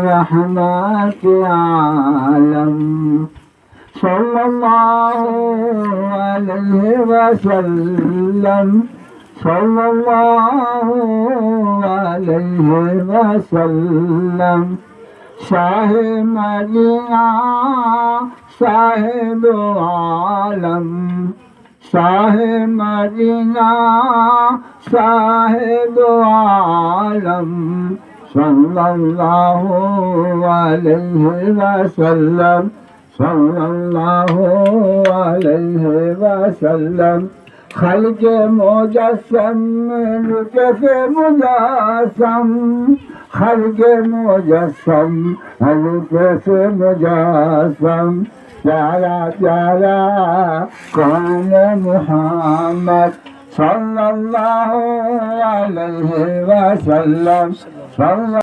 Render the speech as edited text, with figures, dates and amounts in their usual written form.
رحمة عالم صلى الله عليه وسلم صلى الله عليه وسلم शाह मदीना साहिब आलम शाह मदीना साहिब आलम सल्लल्लाहु अलैहि वसल्लम सल्लल्लाहु अलैहि वसल्लम खल्क़ मुजस्सम लुत्फ़ मुजस्सम खल्क़ मुजस्सम लुत्फ़ मुजस्सम प्यारा प्यारा कौन मुहम्मद सल्लल्लाहु अलैहि वसल्लम।